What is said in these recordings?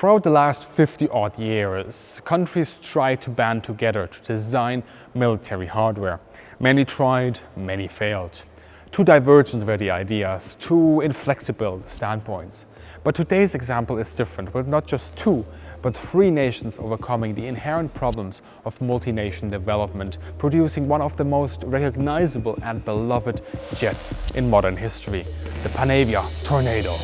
Throughout the last 50-odd years, countries tried to band together to design military hardware. Many tried, many failed. Too divergent were the ideas, too inflexible the standpoints. But today's example is different, with not just two, but three nations overcoming the inherent problems of multi-nation development, producing one of the most recognizable and beloved jets in modern history, the Panavia Tornado.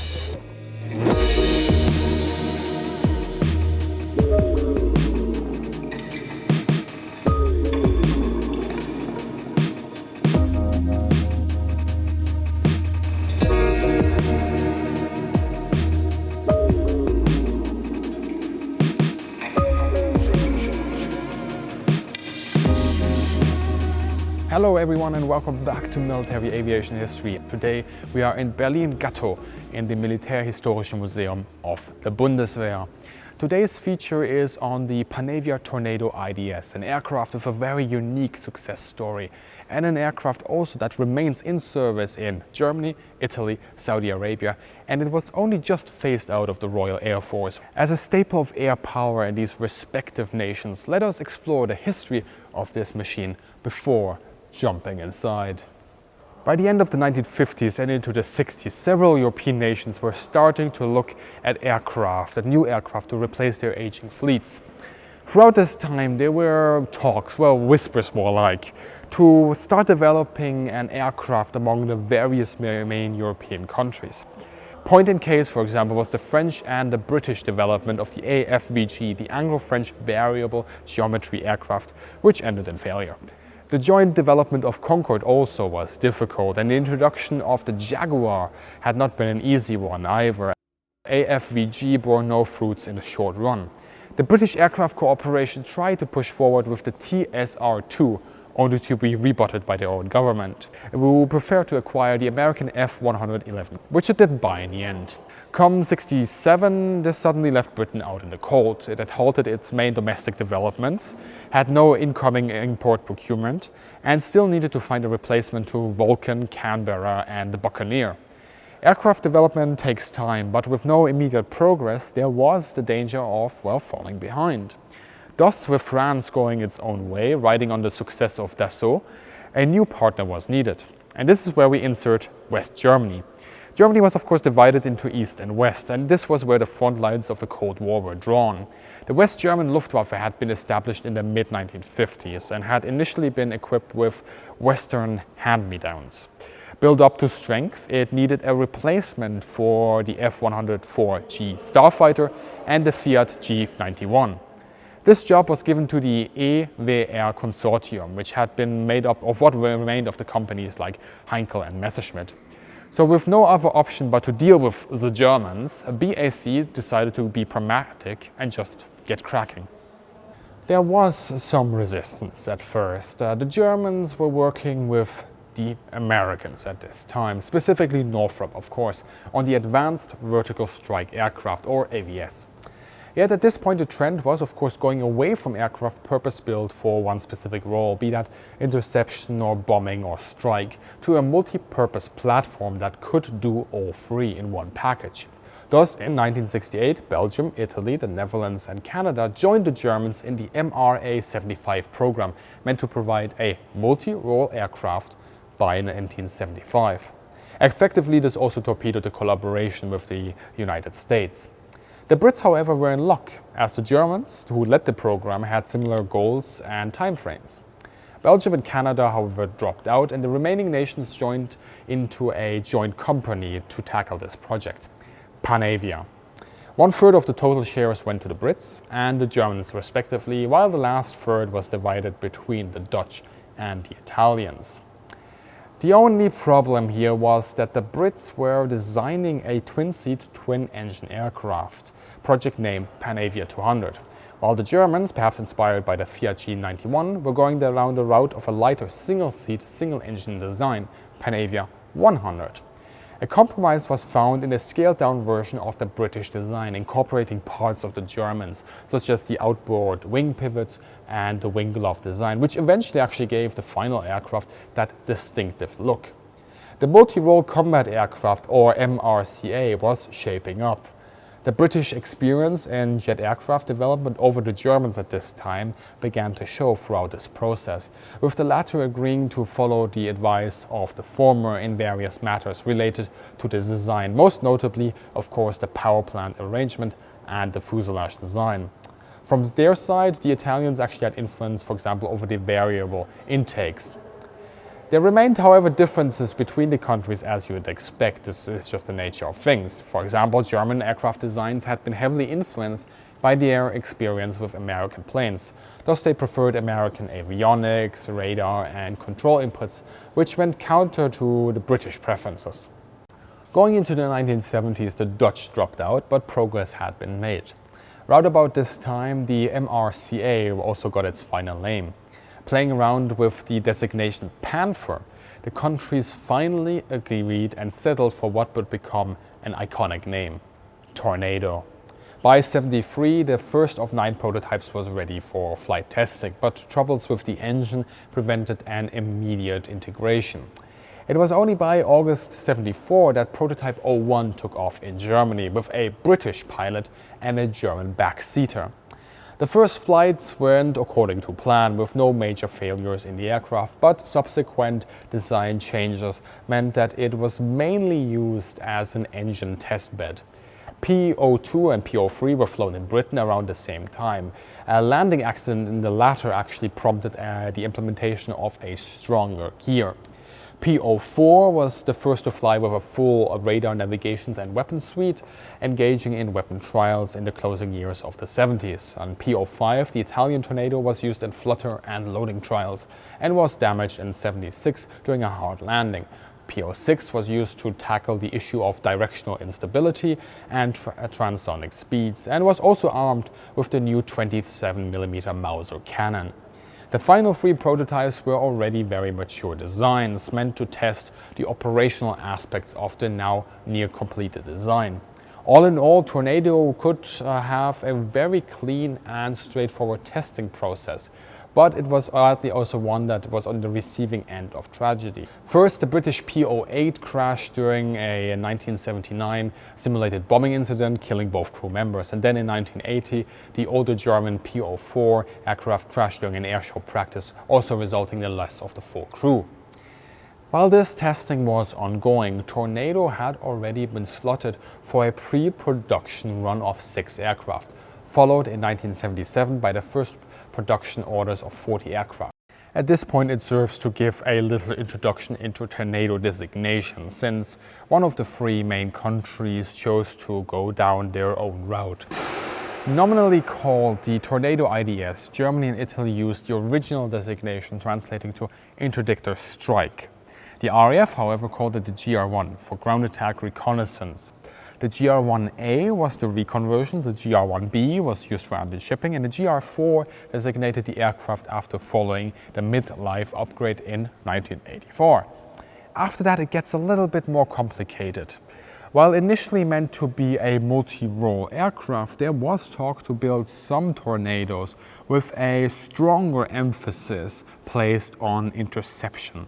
Hello everyone and welcome back to Military Aviation History. Today we are in Berlin-Gatow in the Militärhistorische Museum of the Bundeswehr. Today's feature is on the Panavia Tornado IDS, an aircraft with a very unique success story and an aircraft also that remains in service in Germany, Italy, Saudi Arabia, and it was only just phased out of the Royal Air Force. As a staple of air power in these respective nations, let us explore the history of this machine before jumping inside. By the end of the 1950s and into the 60s, several European nations were starting to look at new aircraft to replace their aging fleets. Throughout this time there were talks, whispers more like, to start developing an aircraft among the various main European countries. Point in case, for example, was the French and the British development of the AFVG, the Anglo-French Variable Geometry aircraft, which ended in failure. The joint development of Concorde also was difficult, and the introduction of the Jaguar had not been an easy one either. AFVG bore no fruits in the short run. The British Aircraft Corporation tried to push forward with the TSR-2, only to be rebutted by their own government, who preferred to acquire the American F-111, which it did buy in the end. Come 1967, this suddenly left Britain out in the cold. It had halted its main domestic developments, had no incoming import procurement, and still needed to find a replacement to Vulcan, Canberra and the Buccaneer. Aircraft development takes time, but with no immediate progress, there was the danger of, falling behind. Thus, with France going its own way, riding on the success of Dassault, a new partner was needed. And this is where we insert West Germany. Germany was of course divided into East and West, and this was where the front lines of the Cold War were drawn. The West German Luftwaffe had been established in the mid-1950s and had initially been equipped with Western hand-me-downs. Built up to strength, it needed a replacement for the F-104G Starfighter and the Fiat G91. This job was given to the EWR consortium, which had been made up of what remained of the companies like Heinkel and Messerschmitt. So with no other option but to deal with the Germans, BAC decided to be pragmatic and just get cracking. There was some resistance at first. The Germans were working with the Americans at this time, specifically Northrop, of course, on the Advanced Vertical Strike Aircraft, or AVS. Yet at this point the trend was of course going away from aircraft purpose-built for one specific role, be that interception or bombing or strike, to a multi-purpose platform that could do all three in one package. Thus in 1968, Belgium, Italy, the Netherlands and Canada joined the Germans in the MRA-75 program, meant to provide a multi-role aircraft by 1975. Effectively, this also torpedoed the collaboration with the United States. The Brits, however, were in luck, as the Germans, who led the program, had similar goals and timeframes. Belgium and Canada, however, dropped out, and the remaining nations joined into a joint company to tackle this project, Panavia. 1/3 of the total shares went to the Brits and the Germans respectively, while the last third was divided between the Dutch and the Italians. The only problem here was that the Brits were designing a twin-seat, twin-engine aircraft, project named Panavia 200, while the Germans, perhaps inspired by the Fiat G91, were going down the route of a lighter single-seat, single-engine design, Panavia 100. A compromise was found in a scaled-down version of the British design, incorporating parts of the Germans, such as the outboard wing pivots and the wing glove design, which eventually actually gave the final aircraft that distinctive look. The multi-role combat aircraft, or MRCA, was shaping up. The British experience in jet aircraft development over the Germans at this time began to show throughout this process, with the latter agreeing to follow the advice of the former in various matters related to the design, most notably, of course, the power plant arrangement and the fuselage design. From their side, the Italians actually had influence, for example, over the variable intakes. There remained, however, differences between the countries, as you would expect. This is just the nature of things. For example, German aircraft designs had been heavily influenced by their experience with American planes. Thus, they preferred American avionics, radar, and control inputs, which went counter to the British preferences. Going into the 1970s, the Dutch dropped out, but progress had been made. Round about this time, the MRCA also got its final name. Playing around with the designation Panther, the countries finally agreed and settled for what would become an iconic name, Tornado. By 1973, the first of 9 prototypes was ready for flight testing, but troubles with the engine prevented an immediate integration. It was only by August 1974 that prototype 01 took off in Germany with a British pilot and a German backseater. The first flights went according to plan with no major failures in the aircraft, but subsequent design changes meant that it was mainly used as an engine testbed. P02 and P03 were flown in Britain around the same time. A landing accident in the latter actually prompted the implementation of a stronger gear. P04 was the first to fly with a full radar navigations and weapon suite, engaging in weapon trials in the closing years of the 70s. On P05, the Italian Tornado was used in flutter and loading trials and was damaged in 76 during a hard landing. P06 was used to tackle the issue of directional instability and transonic speeds, and was also armed with the new 27mm Mauser cannon. The final 3 prototypes were already very mature designs, meant to test the operational aspects of the now near completed design. All in all, Tornado could have a very clean and straightforward testing process, but it was oddly also one that was on the receiving end of tragedy. First, the British P08 crashed during a 1979 simulated bombing incident, killing both crew members. And then in 1980, the older German P04 aircraft crashed during an airshow practice, also resulting in the loss of the full crew. While this testing was ongoing, Tornado had already been slotted for a pre-production run of 6 aircraft, followed in 1977 by the first production orders of 40 aircraft. At this point, it serves to give a little introduction into Tornado designation, since one of the 3 main countries chose to go down their own route. Nominally called the Tornado IDS, Germany and Italy used the original designation, translating to Interdictor Strike. The RAF, however, called it the GR1 for Ground Attack Reconnaissance. The GR1A was the recon version, the GR1B was used for anti-shipping, and the GR4 designated the aircraft after following the mid-life upgrade in 1984. After that, it gets a little bit more complicated. While initially meant to be a multi-role aircraft, there was talk to build some Tornadoes with a stronger emphasis placed on interception.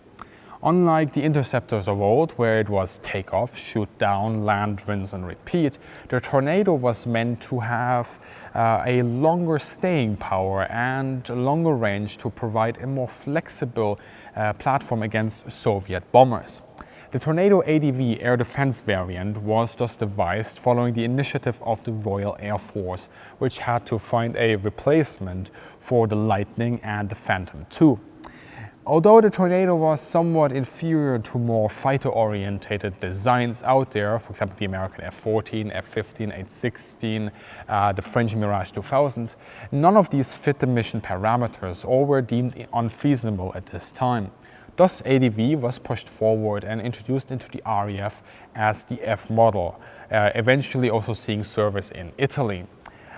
Unlike the interceptors of old, where it was take off, shoot down, land, rinse and repeat, the Tornado was meant to have a longer staying power and a longer range to provide a more flexible platform against Soviet bombers. The Tornado ADV air defense variant was thus devised following the initiative of the Royal Air Force, which had to find a replacement for the Lightning and the Phantom II. Although the Tornado was somewhat inferior to more fighter-oriented designs out there, for example the American F-14, F-15, H-16, the French Mirage 2000, none of these fit the mission parameters or were deemed unfeasible at this time. Thus, ADV was pushed forward and introduced into the RAF as the F model, eventually also seeing service in Italy.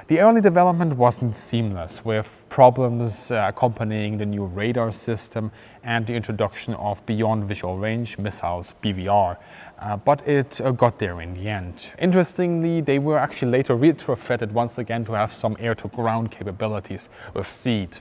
The early development wasn't seamless, with problems accompanying the new radar system and the introduction of Beyond Visual Range missiles, BVR, but it got there in the end. Interestingly, they were actually later retrofitted once again to have some air-to-ground capabilities with SEAD.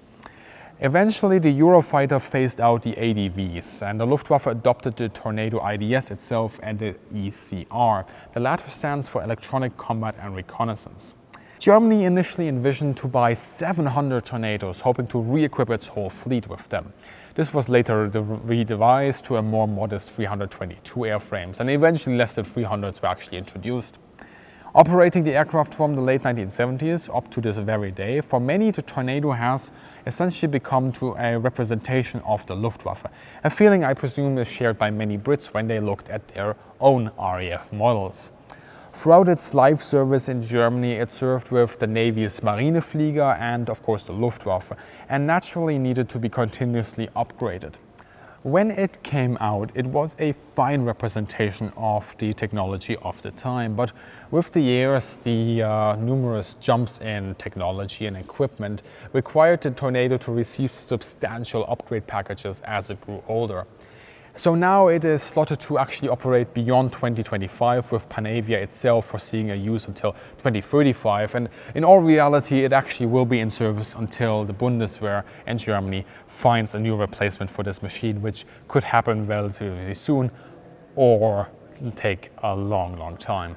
Eventually, the Eurofighter phased out the ADVs, and the Luftwaffe adopted the Tornado IDS itself and the ECR. The latter stands for Electronic Combat and Reconnaissance. Germany initially envisioned to buy 700 Tornadoes, hoping to re-equip its whole fleet with them. This was later revised to a more modest 322 airframes, and eventually less than 300s were actually introduced. Operating the aircraft from the late 1970s up to this very day, for many the Tornado has essentially become to a representation of the Luftwaffe, a feeling I presume is shared by many Brits when they looked at their own RAF models. Throughout its life service in Germany, it served with the Navy's Marineflieger and of course the Luftwaffe, and naturally needed to be continuously upgraded. When it came out, it was a fine representation of the technology of the time, but with the years, the numerous jumps in technology and equipment required the Tornado to receive substantial upgrade packages as it grew older. So now it is slotted to actually operate beyond 2025, with Panavia itself foreseeing a use until 2035, and in all reality it actually will be in service until the Bundeswehr and Germany finds a new replacement for this machine, which could happen relatively soon or take a long time.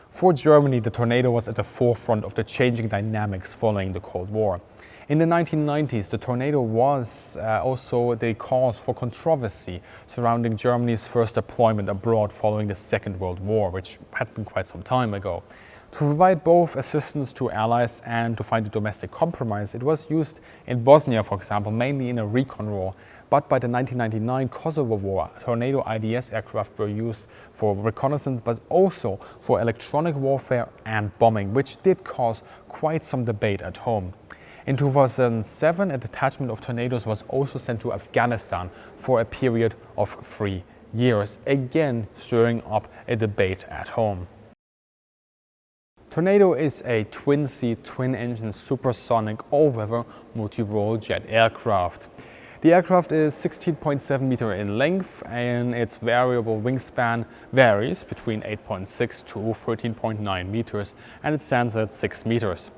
For Germany, the Tornado was at the forefront of the changing dynamics following the Cold War. In the 1990s, the Tornado was also the cause for controversy surrounding Germany's first deployment abroad following the Second World War, which had been quite some time ago. To provide both assistance to allies and to find a domestic compromise, it was used in Bosnia, for example, mainly in a recon role. But by the 1999 Kosovo War, Tornado IDS aircraft were used for reconnaissance, but also for electronic warfare and bombing, which did cause quite some debate at home. In 2007, a detachment of Tornadoes was also sent to Afghanistan for a period of 3 years, again stirring up a debate at home. Tornado is a twin-seat, twin-engine, supersonic, all-weather, multi-role jet aircraft. The aircraft is 16.7 meters in length, and its variable wingspan varies between 8.6 to 13.9 meters, and it stands at 6 meters.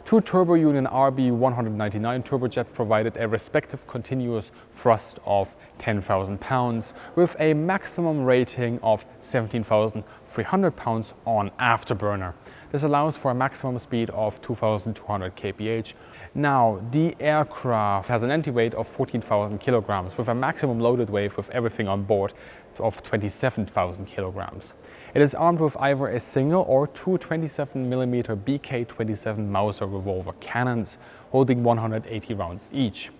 Two Turbo Union RB199 turbojets provided a respective continuous thrust of 10,000 pounds with a maximum rating of 17,300 pounds on afterburner. This allows for a maximum speed of 2,200 kph. Now, the aircraft has an empty weight of 14,000 kilograms with a maximum loaded weight with everything on board of 27,000 kilograms. It is armed with either a single or two 27mm BK-27 Mauser revolver cannons holding 180 rounds each.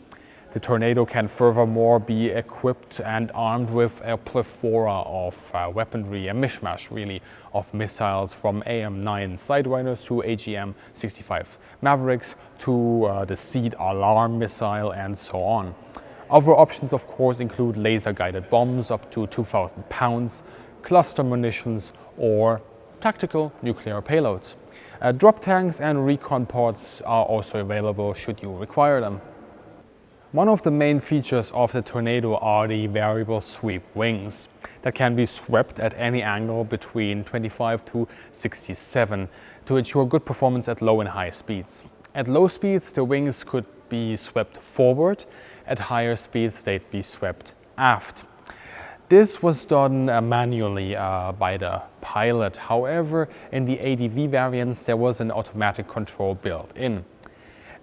The Tornado can furthermore be equipped and armed with a plethora of weaponry, a mishmash really, of missiles from AM-9 Sidewinders to AGM-65 Mavericks to the Seed Alarm missile and so on. Other options of course include laser-guided bombs up to 2,000 pounds, cluster munitions or tactical nuclear payloads. Drop tanks and recon pods are also available should you require them. One of the main features of the Tornado are the variable sweep wings that can be swept at any angle between 25 to 67 to ensure good performance at low and high speeds. At low speeds, the wings could be swept forward. At higher speeds, they'd be swept aft. This was done manually by the pilot. However, in the ADV variants, there was an automatic control built in.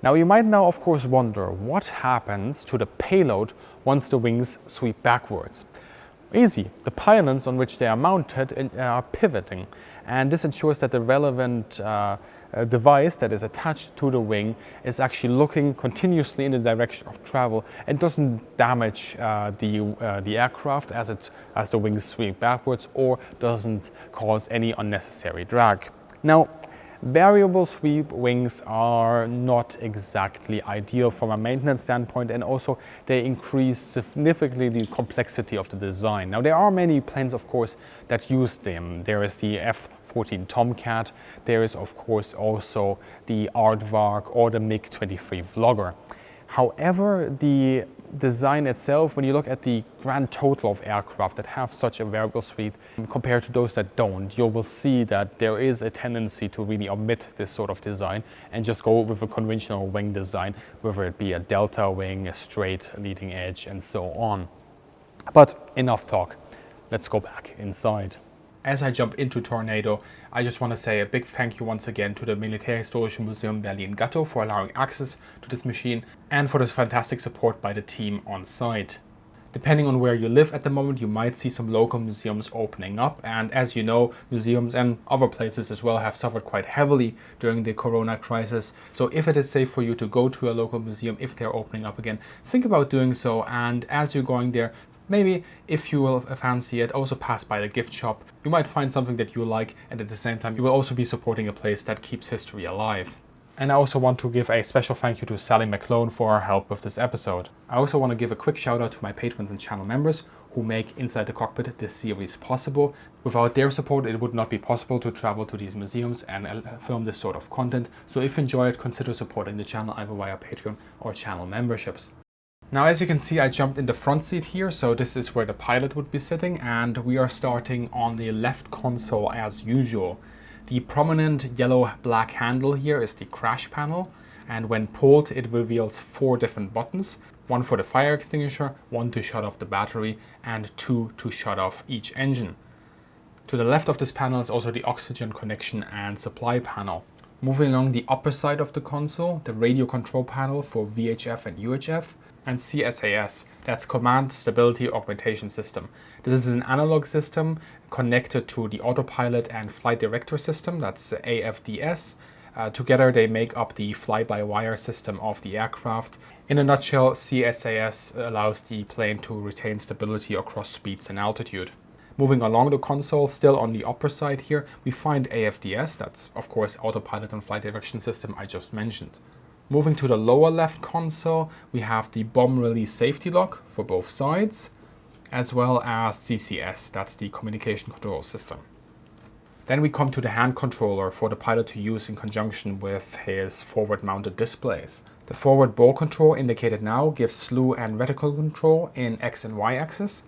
Now you might now of course wonder what happens to the payload once the wings sweep backwards. Easy, the pylons on which they are mounted are pivoting, and this ensures that the relevant device that is attached to the wing is actually looking continuously in the direction of travel and doesn't damage the aircraft as the wings sweep backwards, or doesn't cause any unnecessary drag. Now, variable sweep wings are not exactly ideal from a maintenance standpoint, and also they increase significantly the complexity of the design. Now there are many planes of course that use them. There is the F-14 Tomcat, there is of course also the Aardvark or the MiG-23 Vlogger. However, the design itself, when you look at the grand total of aircraft that have such a variable speed compared to those that don't, you will see that there is a tendency to really omit this sort of design and just go with a conventional wing design, whether it be a delta wing, a straight leading edge, and so on. But enough talk, let's go back inside. As I jump into Tornado, I just want to say a big thank you once again to the Militärhistorisches Museum Berlin-Gatow for allowing access to this machine and for this fantastic support by the team on site. Depending on where you live at the moment, you might see some local museums opening up, and as you know, museums and other places as well have suffered quite heavily during the corona crisis. So if it is safe for you to go to a local museum if they're opening up again, think about doing so, and as you're going there, maybe, if you will fancy it, also pass by the gift shop. You might find something that you like, and at the same time you will also be supporting a place that keeps history alive. And I also want to give a special thank you to Sally McClone for her help with this episode. I also want to give a quick shout out to my patrons and channel members who make Inside the Cockpit this series possible. Without their support, it would not be possible to travel to these museums and film this sort of content. So if you enjoy it, consider supporting the channel either via Patreon or channel memberships. Now, as you can see, I jumped in the front seat here, so this is where the pilot would be sitting, and we are starting on the left console as usual. The prominent yellow-black handle here is the crash panel, and when pulled it reveals 4 different buttons. One for the fire extinguisher, 1 to shut off the battery, and 2 to shut off each engine. To the left of this panel is also the oxygen connection and supply panel. Moving along the upper side of the console, the radio control panel for VHF and UHF, and CSAS, that's Command Stability Augmentation System. This is an analog system connected to the autopilot and flight director system, that's AFDS. Together they make up the fly-by-wire system of the aircraft. In a nutshell, CSAS allows the plane to retain stability across speeds and altitude. Moving along the console, still on the upper side here, we find AFDS, that's of course autopilot and flight direction system I just mentioned. Moving to the lower left console, we have the bomb release safety lock for both sides, as well as CCS, that's the communication control system. Then we come to the hand controller for the pilot to use in conjunction with his forward mounted displays. The forward ball control indicated now gives slew and reticle control in X and Y axis,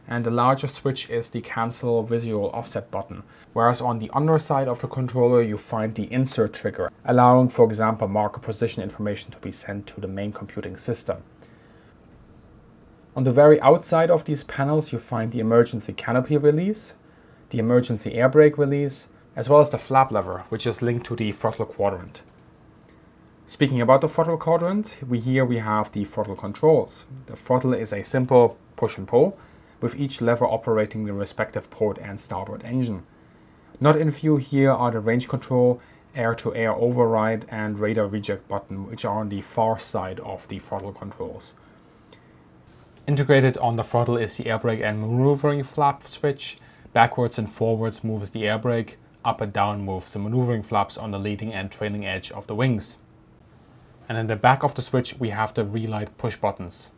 and the larger switch is the cancel visual offset button, whereas on the underside of the controller you find the insert trigger, allowing, for example, marker position information to be sent to the main computing system. On the very outside of these panels you find the emergency canopy release, the emergency air brake release, as well as the flap lever, which is linked to the throttle quadrant. Speaking about the throttle quadrant, here we have the throttle controls. The throttle is a simple push and pull, with each lever operating the respective port and starboard engine. Not in view here are the range control, air-to-air override and radar reject button, which are on the far side of the throttle controls. Integrated on the throttle is the air brake and maneuvering flap switch. Backwards and forwards moves the air brake, up and down moves the maneuvering flaps on the leading and trailing edge of the wings. And in the back of the switch we have the relight push buttons.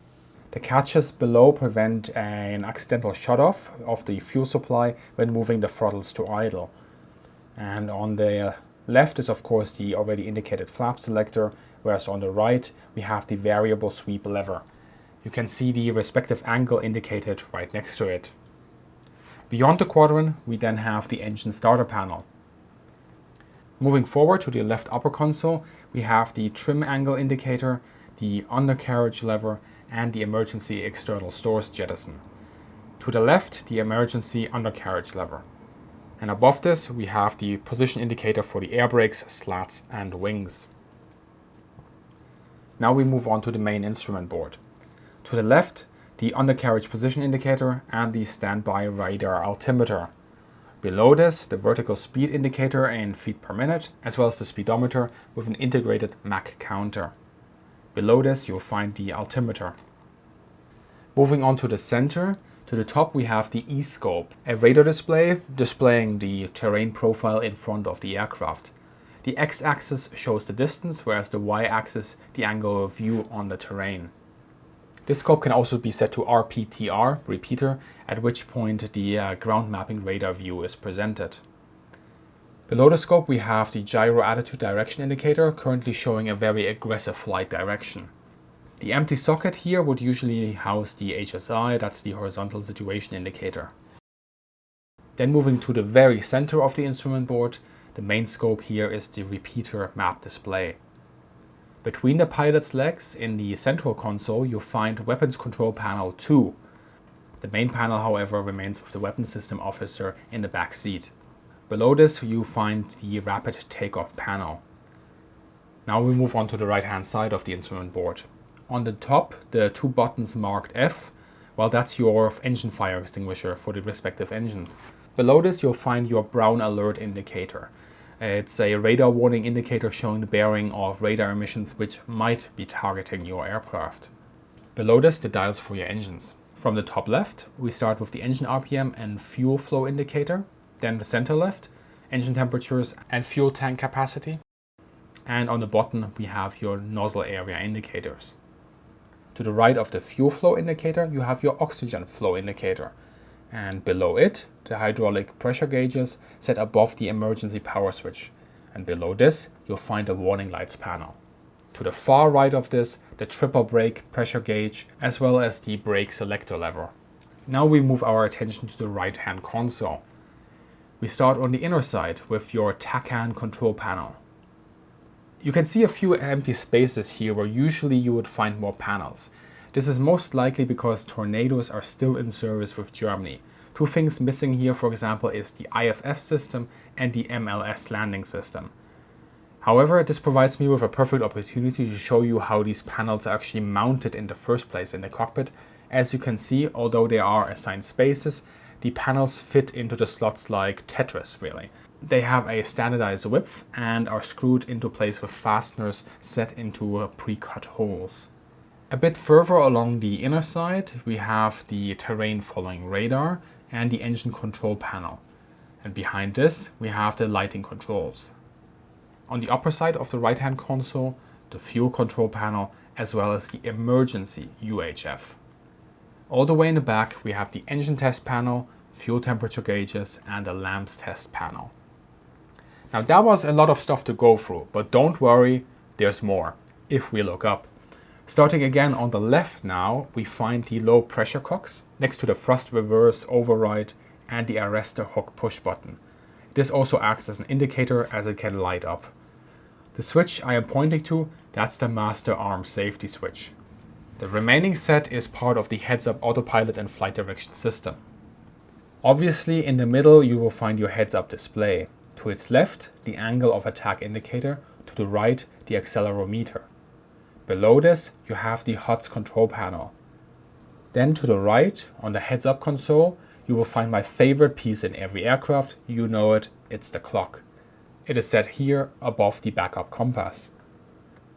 The catches below prevent an accidental shut-off of the fuel supply when moving the throttles to idle. And on the left is of course the already indicated flap selector, whereas on the right we have the variable sweep lever. You can see the respective angle indicated right next to it. Beyond the quadrant we then have the engine starter panel. Moving forward to the left upper console we have the trim angle indicator, the undercarriage lever, and the emergency external stores jettison. To the left, the emergency undercarriage lever. And above this, we have the position indicator for the air brakes, slats, and wings. Now we move on to the main instrument board. To the left, the undercarriage position indicator and the standby radar altimeter. Below this, the vertical speed indicator in feet per minute, as well as the speedometer with an integrated Mach counter. Below this you'll find the altimeter. Moving on to the center, to the top we have the E-scope, a radar display displaying the terrain profile in front of the aircraft. The X-axis shows the distance, whereas the Y-axis the angle of view on the terrain. This scope can also be set to RPTR, repeater, at which point the ground mapping radar view is presented. Below the scope we have the gyro attitude direction indicator, currently showing a very aggressive flight direction. The empty socket here would usually house the HSI, that's the horizontal situation indicator. Then moving to the very center of the instrument board, the main scope here is the repeater map display. Between the pilot's legs in the central console, you'll find Weapons Control Panel 2. The main panel, however, remains with the Weapons System Officer in the back seat. Below this, you find the Rapid Takeoff panel. Now we move on to the right-hand side of the instrument board. On the top, the two buttons marked F, well, that's your engine fire extinguisher for the respective engines. Below this, you'll find your brown alert indicator. It's a radar warning indicator showing the bearing of radar emissions which might be targeting your aircraft. Below this, the dials for your engines. From the top left, we start with the engine RPM and fuel flow indicator. Then the center left, engine temperatures and fuel tank capacity. And on the bottom, we have your nozzle area indicators. To the right of the fuel flow indicator, you have your oxygen flow indicator. And below it, the hydraulic pressure gauges set above the emergency power switch. And below this, you'll find the warning lights panel. To the far right of this, the triple brake pressure gauge, as well as the brake selector lever. Now we move our attention to the right-hand console. We start on the inner side with your TACAN control panel. You can see a few empty spaces here where usually you would find more panels. This is most likely because Tornados are still in service with Germany. Two things missing here, for example, is the IFF system and the MLS landing system. However, this provides me with a perfect opportunity to show you how these panels are actually mounted in the first place in the cockpit. As you can see, although they are assigned spaces, the panels fit into the slots like Tetris, really. They have a standardized width and are screwed into place with fasteners set into pre-cut holes. A bit further along the inner side, we have the terrain following radar and the engine control panel. And behind this, we have the lighting controls. On the upper side of the right-hand console, the fuel control panel, as well as the emergency UHF. All the way in the back, we have the engine test panel, fuel temperature gauges, and the lamps test panel. Now that was a lot of stuff to go through, but don't worry, there's more, if we look up. Starting again on the left now, we find the low pressure cocks next to the thrust reverse override and the arrestor hook push button. This also acts as an indicator as it can light up. The switch I am pointing to, that's the master arm safety switch. The remaining set is part of the heads-up autopilot and flight direction system. Obviously in the middle you will find your heads-up display. To its left, the angle of attack indicator, to the right, the accelerometer. Below this, you have the HUD's control panel. Then to the right, on the heads-up console, you will find my favorite piece in every aircraft. You know it, it's the clock. It is set here above the backup compass.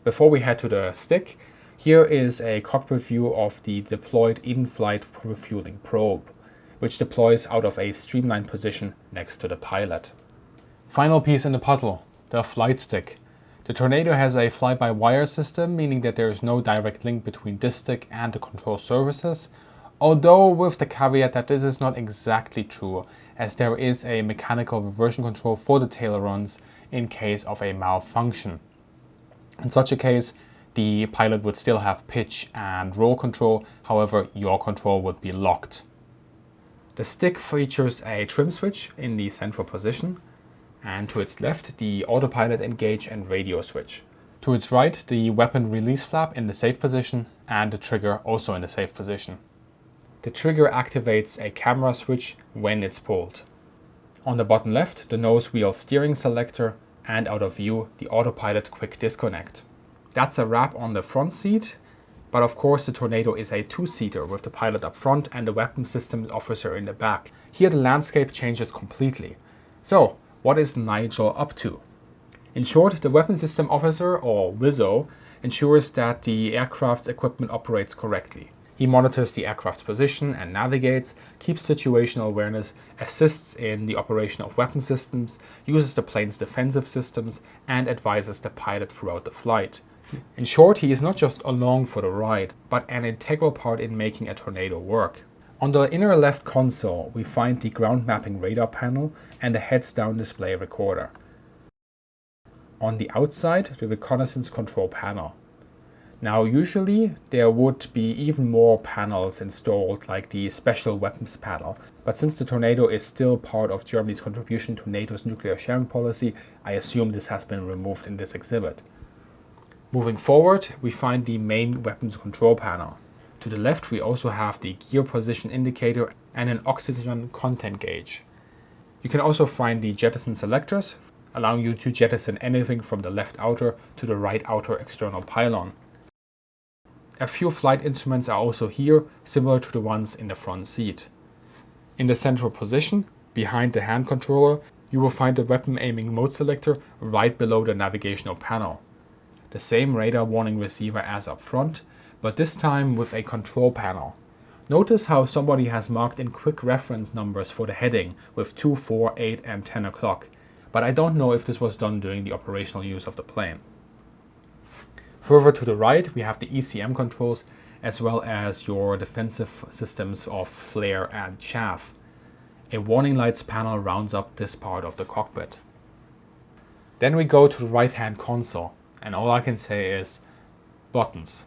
Before we head to the stick, here is a cockpit view of the deployed in-flight refueling probe, which deploys out of a streamlined position next to the pilot. Final piece in the puzzle, the flight stick. The Tornado has a fly-by-wire system, meaning that there is no direct link between this stick and the control surfaces, although with the caveat that this is not exactly true, as there is a mechanical reversion control for the tail runs in case of a malfunction. In such a case, the pilot would still have pitch and roll control, however your control would be locked. The stick features a trim switch in the central position, and to its left the autopilot engage and radio switch. To its right the weapon release flap in the safe position and the trigger also in the safe position. The trigger activates a camera switch when it's pulled. On the bottom left, the nose wheel steering selector, and out of view the autopilot quick disconnect. That's a wrap on the front seat, but of course the Tornado is a two-seater with the pilot up front and the weapon systems officer in the back. Here the landscape changes completely. So, what is Nigel up to? In short, the Weapon System Officer, or WISO, ensures that the aircraft's equipment operates correctly. He monitors the aircraft's position and navigates, keeps situational awareness, assists in the operation of weapon systems, uses the plane's defensive systems, and advises the pilot throughout the flight. In short, he is not just along for the ride, but an integral part in making a Tornado work. On the inner left console, we find the ground mapping radar panel and the heads-down display recorder. On the outside, the reconnaissance control panel. Now usually there would be even more panels installed, like the special weapons panel, but since the Tornado is still part of Germany's contribution to NATO's nuclear sharing policy, I assume this has been removed in this exhibit. Moving forward, we find the main weapons control panel. To the left we also have the gear position indicator and an oxygen content gauge. You can also find the jettison selectors, allowing you to jettison anything from the left outer to the right outer external pylon. A few flight instruments are also here, similar to the ones in the front seat. In the central position, behind the hand controller, you will find the weapon aiming mode selector right below the navigational panel. The same radar warning receiver as up front, but this time with a control panel. Notice how somebody has marked in quick reference numbers for the heading with 2, 4, 8 and 10 o'clock, but I don't know if this was done during the operational use of the plane. Further to the right, we have the ECM controls as well as your defensive systems of flare and chaff. A warning lights panel rounds up this part of the cockpit. Then we go to the right-hand console, and all I can say is buttons.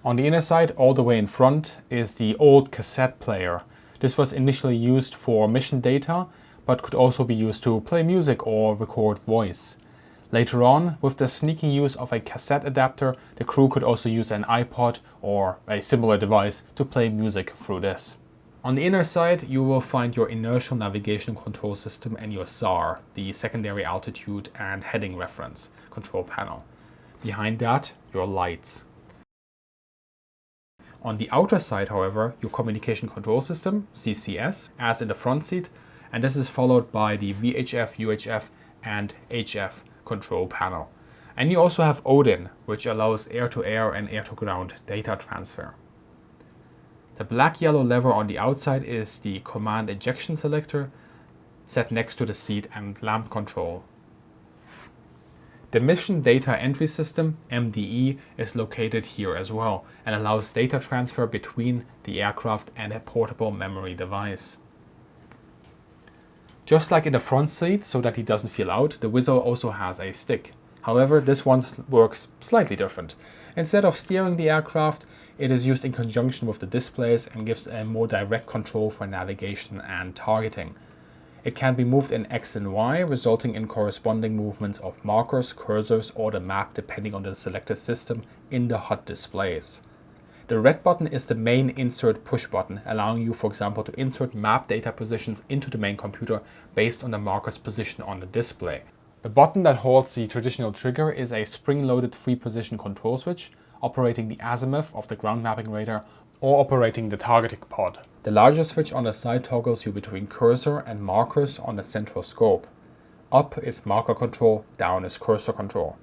On the inner side, all the way in front, is the old cassette player. This was initially used for mission data, but could also be used to play music or record voice. Later on, with the sneaky use of a cassette adapter, the crew could also use an iPod or a similar device to play music through this. On the inner side, you will find your inertial navigation control system and your SAR, the secondary altitude and heading reference control panel. Behind that, your lights. On the outer side, however, your communication control system, CCS, as in the front seat, and this is followed by the VHF, UHF and HF control panel. And you also have Odin, which allows air-to-air and air-to-ground data transfer. The black-yellow lever on the outside is the command ejection selector, set next to the seat and lamp control. The mission data entry system, MDE, is located here as well and allows data transfer between the aircraft and a portable memory device. Just like in the front seat, so that he doesn't feel out, the Wizzo also has a stick. However, this one works slightly different. Instead of steering the aircraft, it is used in conjunction with the displays and gives a more direct control for navigation and targeting. It can be moved in X and Y, resulting in corresponding movements of markers, cursors, or the map depending on the selected system in the HUD displays. The red button is the main insert push button, allowing you, for example, to insert map data positions into the main computer based on the marker's position on the display. The button that holds the traditional trigger is a spring-loaded 3-position control switch, operating the azimuth of the ground mapping radar or operating the targeting pod. The larger switch on the side toggles you between cursor and markers on the central scope. Up is marker control, down is cursor control.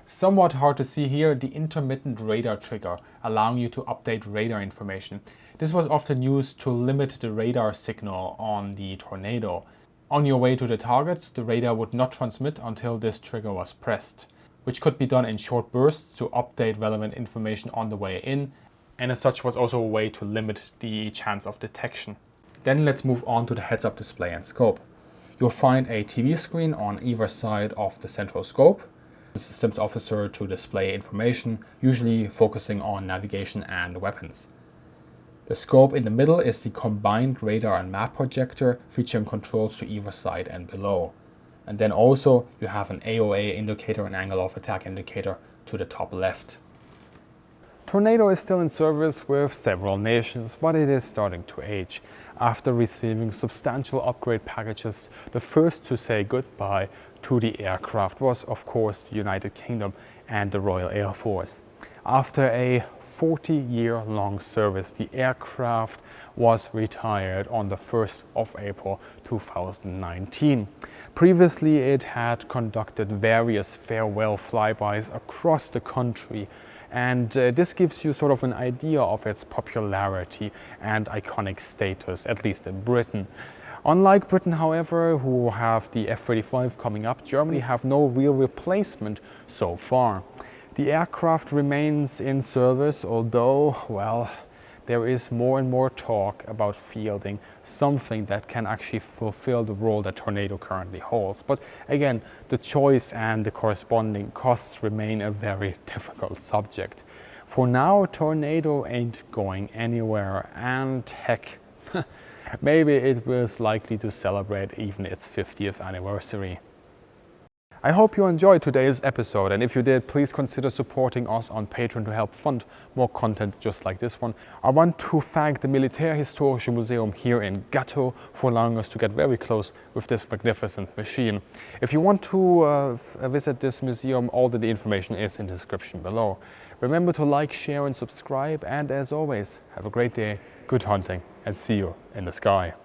Somewhat hard to see here, the intermittent radar trigger, allowing you to update radar information. This was often used to limit the radar signal on the Tornado. On your way to the target, the radar would not transmit until this trigger was pressed, which could be done in short bursts to update relevant information on the way in, and as such was also a way to limit the chance of detection. Then let's move on to the heads-up display and scope. You'll find a TV screen on either side of the central scope, the systems officer to display information, usually focusing on navigation and weapons. The scope in the middle is the combined radar and map projector, featuring controls to either side and below. And then also you have an AOA indicator and angle of attack indicator to the top left. Tornado is still in service with several nations, but it is starting to age. After receiving substantial upgrade packages, the first to say goodbye to the aircraft was, of course, the United Kingdom and the Royal Air Force. After a 40-year-long service, the aircraft was retired on the 1st of April 2019. Previously, it had conducted various farewell flybys across the country, and this gives you sort of an idea of its popularity and iconic status, at least in Britain. Unlike Britain, however, who have the F-35 coming up, Germany have no real replacement so far. The aircraft remains in service, although, well, there is more and more talk about fielding something that can actually fulfill the role that Tornado currently holds. But again, the choice and the corresponding costs remain a very difficult subject. For now, Tornado ain't going anywhere, and heck, maybe it was likely to celebrate even its 50th anniversary. I hope you enjoyed today's episode, and if you did, please consider supporting us on Patreon to help fund more content just like this one. I want to thank the Militärhistorische Museum here in Gatto for allowing us to get very close with this magnificent machine. If you want to visit this museum, all the information is in the description below. Remember to like, share and subscribe, and as always, have a great day, good hunting, and see you in the sky.